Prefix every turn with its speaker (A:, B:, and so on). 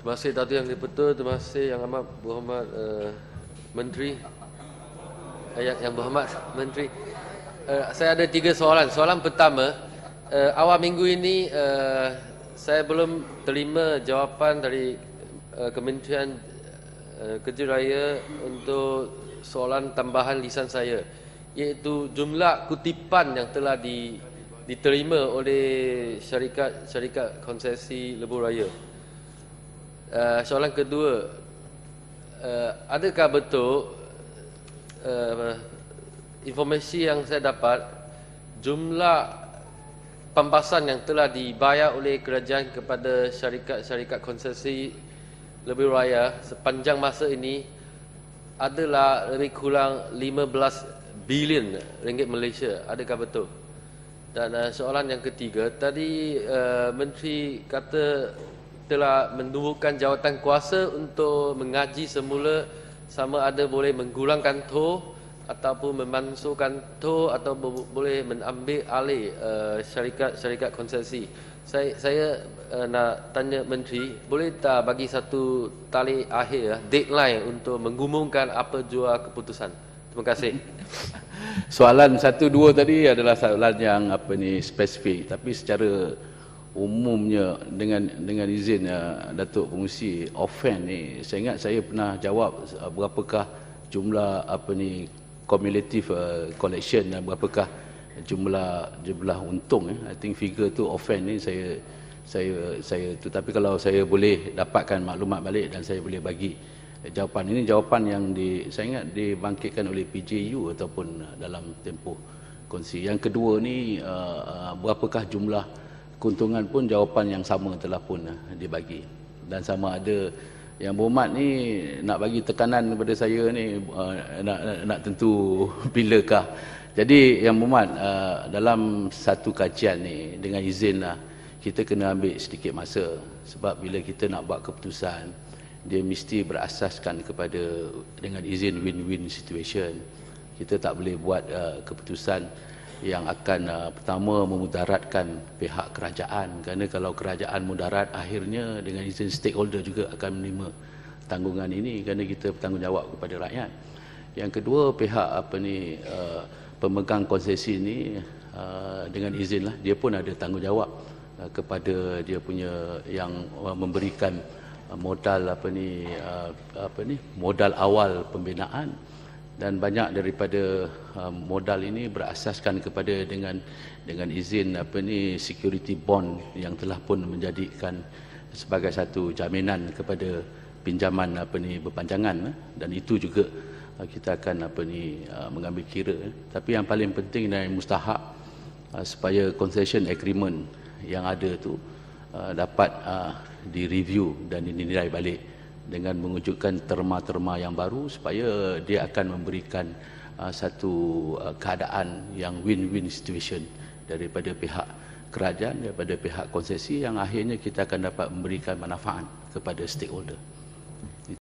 A: Terima kasih Datuk Yang Dipertua, terima kasih Yang Amat Berhormat Menteri. Yang Berhormat Menteri. Saya ada 3 soalan. Soalan pertama, awal minggu ini saya belum terima jawapan dari Kementerian Kerja Raya untuk soalan tambahan lisan saya, iaitu jumlah kutipan yang telah diterima oleh syarikat konsesi lebuh raya. Soalan kedua, adakah betul informasi yang saya dapat jumlah pampasan yang telah dibayar oleh kerajaan kepada syarikat konsesi lebuh raya sepanjang masa ini adalah lebih kurang 15 bilion ringgit Malaysia. Adakah betul? Dan soalan yang ketiga, tadi Menteri kata telah menumbuhkan jawatan kuasa untuk mengaji semula sama ada boleh menggulangkan TOR ataupun memansuhkan TOR atau boleh mengambil alih syarikat konsesi. Saya nak tanya Menteri, boleh tak bagi satu tarikh akhir, deadline untuk mengumumkan apa jua keputusan? Terima kasih.
B: Soalan 1, 2 tadi adalah soalan yang spesifik, tapi secara umumnya dengan izin Datuk Pengerusi offhand ni, saya ingat saya pernah jawab berapakah jumlah cumulative collection dan berapakah jumlah untung. I think figure tu offhand ni saya tu, tapi kalau saya boleh dapatkan maklumat balik dan saya boleh bagi jawapan ini, jawapan yang saya ingat dibangkitkan oleh PJU ataupun dalam tempoh kongsi. Yang kedua ni berapakah jumlah keuntungan pun jawapan yang sama telah pun dibagi. Dan sama ada Yang Berhormat ni nak bagi tekanan kepada saya ni nak tentu bilakah. Jadi Yang Berhormat, dalam satu kajian ni dengan izin lah, kita kena ambil sedikit masa, sebab bila kita nak buat keputusan dia mesti berasaskan kepada dengan izin win-win situation. Kita tak boleh buat keputusan yang akan pertama memudaratkan pihak kerajaan, kerana kalau kerajaan mudarat, akhirnya dengan izin stakeholder juga akan menerima tanggungan ini, kerana kita bertanggungjawab kepada rakyat. Yang kedua, pihak pemegang konsesi ini dengan izin lah, dia pun ada tanggungjawab kepada dia punya yang memberikan modal modal awal pembinaan. Dan banyak daripada modal ini berasaskan kepada dengan izin security bond yang telah pun menjadikan sebagai satu jaminan kepada pinjaman berpanjangan, dan itu juga kita akan mengambil kira. Tapi yang paling penting dan yang mustahak, supaya concession agreement yang ada tu dapat direview dan dinilai balik dengan mewujudkan terma-terma yang baru, supaya dia akan memberikan satu keadaan yang win-win situation daripada pihak kerajaan, daripada pihak konsesi, yang akhirnya kita akan dapat memberikan manfaat kepada stakeholder.